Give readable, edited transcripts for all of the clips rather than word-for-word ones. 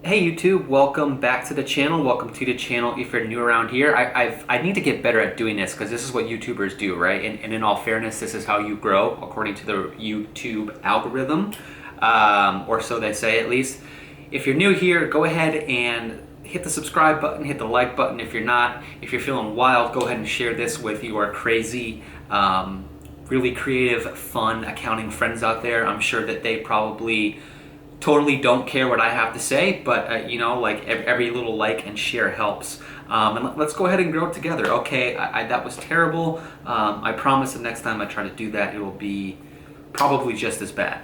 Hey YouTube, welcome back to the channel. Welcome to the channel if you're new around here. I need to get better at doing this because this is what YouTubers do, right? And in all fairness, this is how you grow according to the YouTube algorithm, or so they say at least. If you're new here, go ahead and hit the subscribe button, hit the like button if you're not. If you're feeling wild, go ahead and share this with your crazy, really creative, fun accounting friends out there. I'm sure that they probably totally don't care what I have to say, but like every little like and share helps. And let's go ahead and grow it together. Okay, that was terrible. I promise the next time I try to do that, it will be probably just as bad.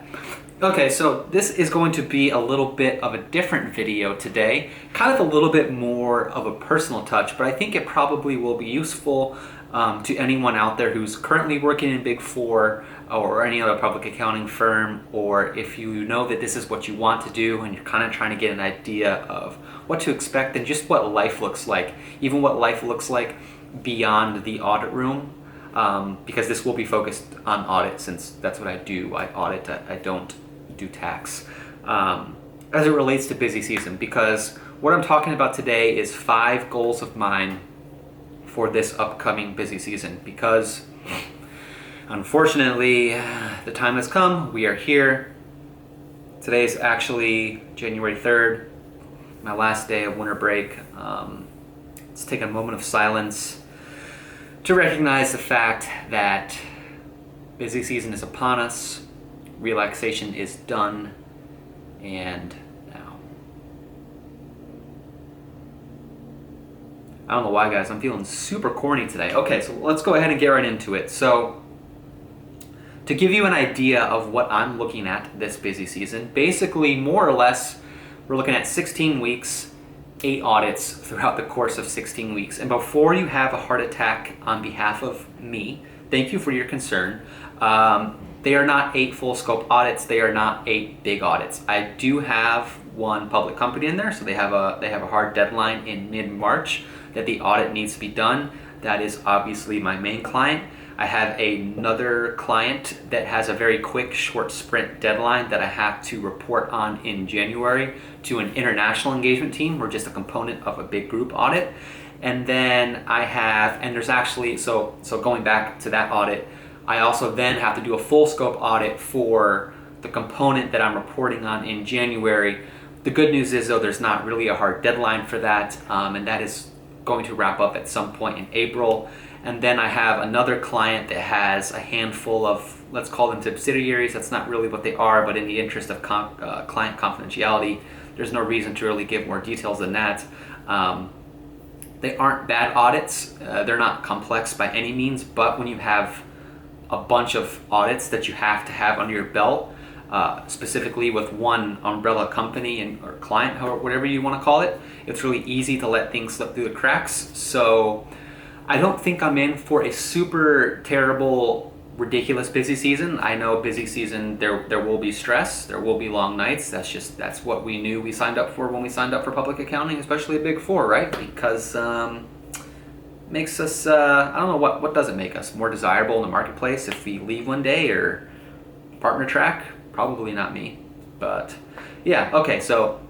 Okay, so this is going to be a little bit of a different video today, kind of a little bit more of a personal touch, but I think it probably will be useful to anyone out there who's currently working in Big Four or any other public accounting firm, or if you know that this is what you want to do and you're kind of trying to get an idea of what to expect and just what life looks like, even what life looks like beyond the audit room. Because this will be focused on audit, since that's what I do. I audit, I don't do tax. As it relates to busy season, because what I'm talking about today is 5 goals of mine for this upcoming busy season, because unfortunately the time has come. We are here. Today is actually January 3rd, my last day of winter break. Let's take a moment of silence to recognize the fact that busy season is upon us, relaxation is done, and now. I don't know why, guys, I'm feeling super corny today. Okay, so let's go ahead and get right into it. So, to give you an idea of what I'm looking at this busy season, basically, more or less, we're looking at 16 weeks, 8 audits throughout the course of 16 weeks. And before you have a heart attack on behalf of me, thank you for your concern. They are not 8 full scope audits. They are not 8 big audits. I do have one public company in there, so they have a hard deadline in mid-March that the audit needs to be done. That is obviously my main client. I have another client that has a very quick, short sprint deadline that I have to report on in January to an international engagement team. We're just a component of a big group audit. And then there's actually, so going back to that audit, I also then have to do a full scope audit for the component that I'm reporting on in January. The good news is, though, there's not really a hard deadline for that, and that is going to wrap up at some point in April. And then I have another client that has a handful of, let's call them subsidiaries. That's not really what they are, but in the interest of client confidentiality, there's no reason to really give more details than that. They aren't bad audits. They're not complex by any means, but when you have a bunch of audits that you have to have under your belt, specifically with one umbrella company or client, or whatever you want to call it, it's really easy to let things slip through the cracks. So I don't think I'm in for a super terrible, ridiculous busy season. I know busy season, there will be stress, there will be long nights. That's what we knew we signed up for when we signed up for public accounting, especially a Big Four, right? Because makes us, I don't know, what does it make us more desirable in the marketplace if we leave one day, or partner track? Probably not me, but yeah. Okay, so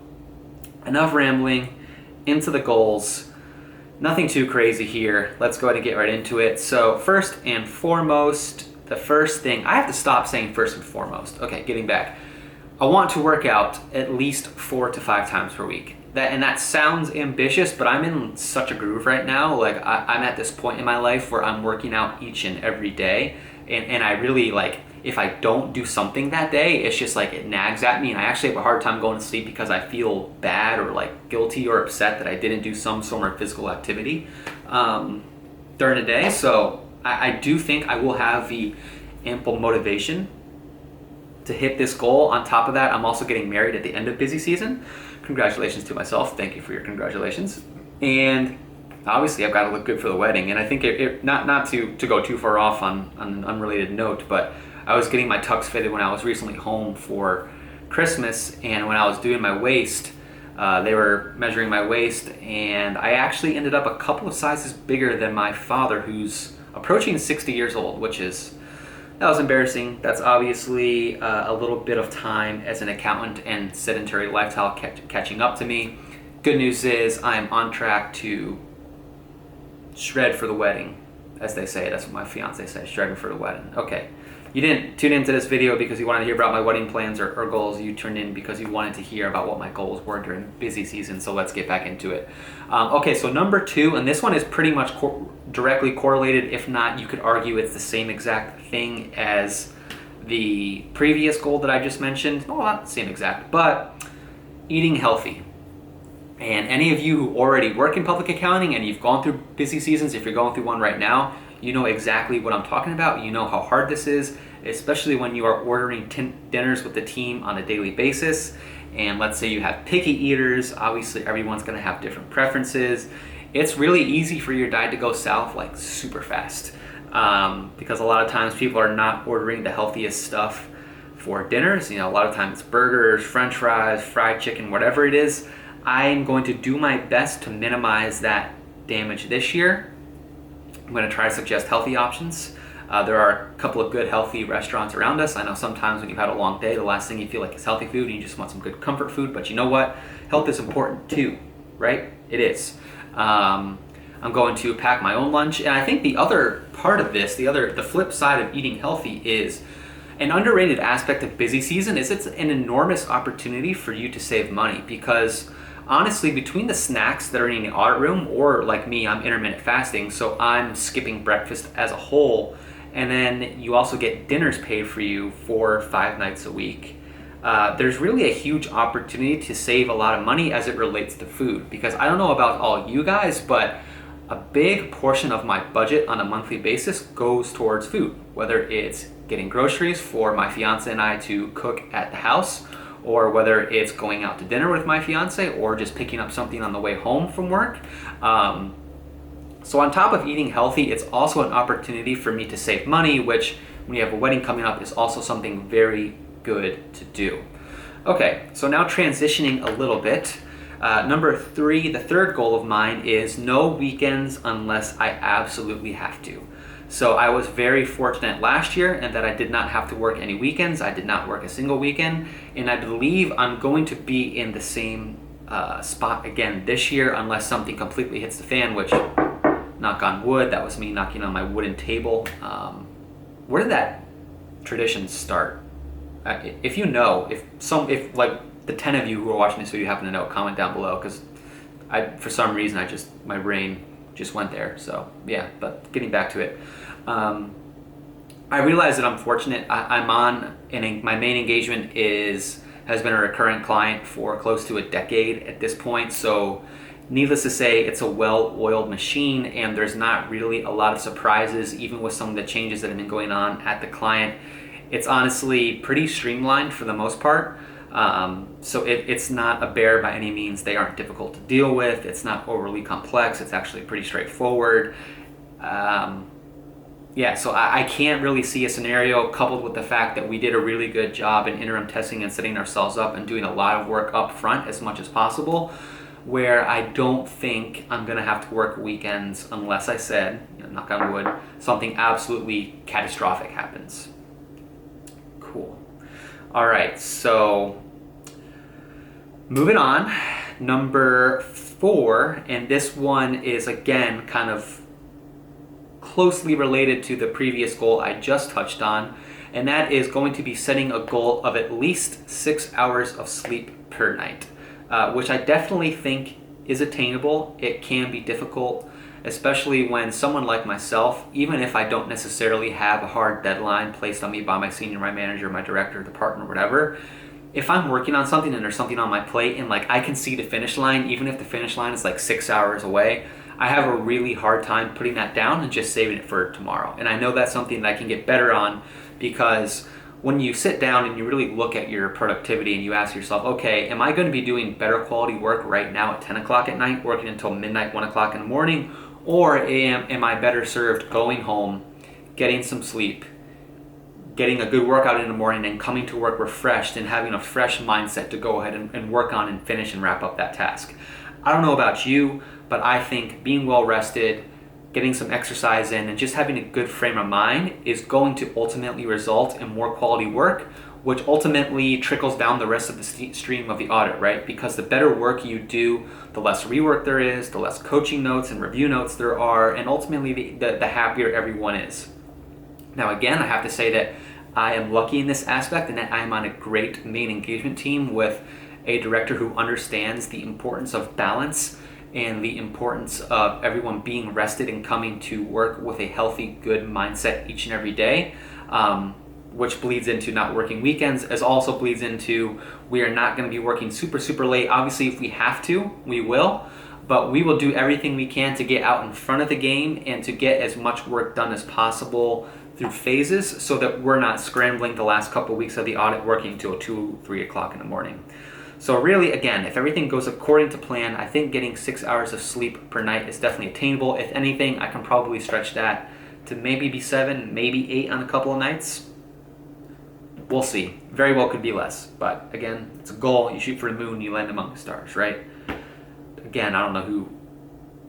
enough rambling, into the goals. Nothing too crazy here. Let's go ahead and get right into it. So first and foremost, the first thing, I have to stop saying first and foremost. Okay, getting back. I want to work out at least 4 to 5 times per week. That sounds ambitious, but I'm in such a groove right now. Like I'm at this point in my life where I'm working out each and every day, and I really, like, if I don't do something that day, it's just like it nags at me, and I actually have a hard time going to sleep because I feel bad or like guilty or upset that I didn't do some sort of physical activity during the day. So I do think I will have the ample motivation to hit this goal. On top of that, I'm also getting married at the end of busy season. Congratulations to myself. Thank you for your congratulations. And obviously I've got to look good for the wedding. And I think not to go too far off on an unrelated note, but I was getting my tux fitted when I was recently home for Christmas, and when I was doing my waist, they were measuring my waist, and I actually ended up a couple of sizes bigger than my father, who's approaching 60 years old, which is That was embarrassing. That's obviously a little bit of time as an accountant and sedentary lifestyle catching up to me. Good news is I'm on track to shred for the wedding, as they say. That's what my fiance says, shredding for the wedding. Okay. You didn't tune into this video because you wanted to hear about my wedding plans or goals. You tuned in because you wanted to hear about what my goals were during busy season. So let's get back into it. Okay, so number 2, and this one is pretty much directly correlated. If not, you could argue it's the same exact thing as the previous goal that I just mentioned. Well, not the same exact, but eating healthy. And any of you who already work in public accounting and you've gone through busy seasons, if you're going through one right now, you know exactly what I'm talking about. You know how hard this is, especially when you are ordering dinners with the team on a daily basis. And let's say you have picky eaters. Obviously, everyone's going to have different preferences. It's really easy for your diet to go south like super fast because a lot of times people are not ordering the healthiest stuff for dinners. You know, a lot of times it's burgers, French fries, fried chicken, whatever it is. I'm going to do my best to minimize that damage this year. I'm going to try to suggest healthy options. There are a couple of good healthy restaurants around us. I know sometimes when you've had a long day, the last thing you feel like is healthy food and you just want some good comfort food, but you know what? Health is important too, right? It is. I'm going to pack my own lunch, and I think the other part of this, the flip side of eating healthy is an underrated aspect of busy season is it's an enormous opportunity for you to save money because honestly, between the snacks that are in the audit room, or like me, I'm intermittent fasting, so I'm skipping breakfast as a whole, and then you also get dinners paid for you for 5 nights a week. There's really a huge opportunity to save a lot of money as it relates to food, because I don't know about all you guys, but a big portion of my budget on a monthly basis goes towards food, whether it's getting groceries for my fiance and I to cook at the house, or whether it's going out to dinner with my fiance or just picking up something on the way home from work. So on top of eating healthy, it's also an opportunity for me to save money, which when you have a wedding coming up is also something very good to do. Okay, so now transitioning a little bit. Number 3, the third goal of mine is no weekends unless I absolutely have to. So I was very fortunate last year in that I did not have to work any weekends. I did not work a single weekend. And I believe I'm going to be in the same spot again this year unless something completely hits the fan, which, knock on wood, that was me knocking on my wooden table. Where did that tradition start? If you know, if like the 10 of you who are watching this video happen to know, comment down below, because for some reason my brain just went there. So yeah, but getting back to it, I realize that I'm fortunate. I'm on, and my main engagement has been a recurrent client for close to a decade at this point. So needless to say, it's a well-oiled machine, and there's not really a lot of surprises, even with some of the changes that have been going on at the client. It's honestly pretty streamlined for the most part. So it's not a bear by any means. They aren't difficult to deal with. It's not overly complex. It's actually pretty straightforward. Yeah, so I can't really see a scenario, coupled with the fact that we did a really good job in interim testing and setting ourselves up and doing a lot of work up front as much as possible, where I don't think I'm going to have to work weekends unless I said, knock on wood, something absolutely catastrophic happens. Cool. All right, so moving on, number 4, and this one is again kind of closely related to the previous goal I just touched on, and that is going to be setting a goal of at least 6 hours of sleep per night, which I definitely think is attainable. It can be difficult, especially when someone like myself, even if I don't necessarily have a hard deadline placed on me by my senior, my manager, my director, the partner, whatever, if I'm working on something and there's something on my plate and like I can see the finish line, even if the finish line is like 6 hours away, I have a really hard time putting that down and just saving it for tomorrow. And I know that's something that I can get better on, because when you sit down and you really look at your productivity and you ask yourself, okay, am I going to be doing better quality work right now at 10 o'clock at night, working until midnight, 1 o'clock in the morning, or am I better served going home, getting some sleep, getting a good workout in the morning, and coming to work refreshed and having a fresh mindset to go ahead and work on and finish and wrap up that task? I don't know about you, but I think being well rested, getting some exercise in, and just having a good frame of mind is going to ultimately result in more quality work, which ultimately trickles down the rest of the stream of the audit, right? Because the better work you do, the less rework there is, the less coaching notes and review notes there are, and ultimately the happier everyone is. Now again, I have to say that I am lucky in this aspect, and that I am on a great main engagement team with a director who understands the importance of balance and the importance of everyone being rested and coming to work with a healthy, good mindset each and every day, which bleeds into not working weekends, as also bleeds into we are not going to be working super, super late. Obviously, if we have to, we will, but we will do everything we can to get out in front of the game and to get as much work done as possible through phases so that we're not scrambling the last couple of weeks of the audit working until 2, 3 o'clock in the morning. So really, again, if everything goes according to plan, I think getting 6 hours of sleep per night is definitely attainable. If anything, I can probably stretch that to maybe be 7, maybe 8 on a couple of nights. We'll see. Very well could be less. But again, it's a goal. You shoot for the moon, you land among the stars, right? Again, I don't know who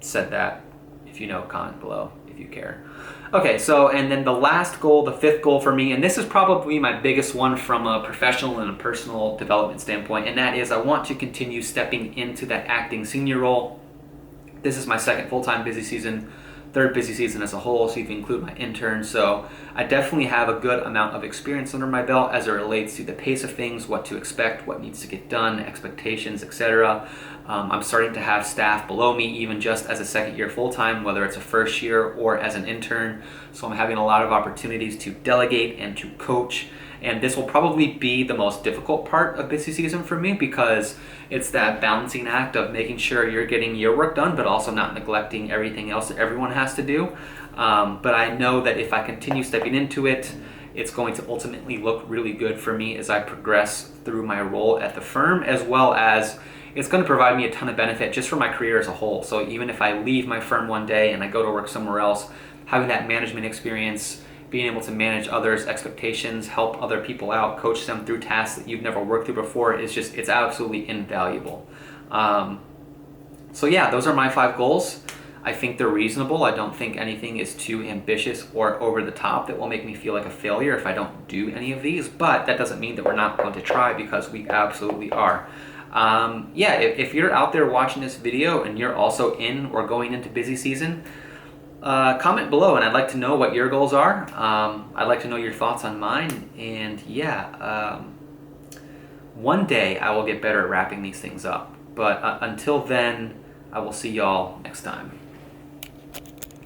said that. If you know, comment below if you care. Okay, so, and then the last goal, the 5th goal for me, and this is probably my biggest one from a professional and a personal development standpoint, and that is I want to continue stepping into that acting senior role. This is my 2nd full-time busy season, 3rd busy season as a whole, so if you include my intern. So I definitely have a good amount of experience under my belt as it relates to the pace of things, what to expect, what needs to get done, expectations, etc. I'm starting to have staff below me, even just as a 2nd year full-time, whether it's a 1st year or as an intern. So I'm having a lot of opportunities to delegate and to coach. And this will probably be the most difficult part of busy season for me, because it's that balancing act of making sure you're getting your work done, but also not neglecting everything else that everyone has to do. But I know that if I continue stepping into it, it's going to ultimately look really good for me as I progress through my role at the firm, as well as it's going to provide me a ton of benefit just for my career as a whole. So even if I leave my firm one day and I go to work somewhere else, having that management experience, being able to manage others' expectations, help other people out, coach them through tasks that you've never worked through before, it's absolutely invaluable. So yeah, those are my 5 goals. I think they're reasonable. I don't think anything is too ambitious or over the top that will make me feel like a failure if I don't do any of these, but that doesn't mean that we're not going to try, because we absolutely are. Yeah, if you're out there watching this video and you're also in or going into busy season, comment below, and I'd like to know what your goals are. I'd like to know your thoughts on mine, and yeah, one day I will get better at wrapping these things up, but until then, I will see y'all next time.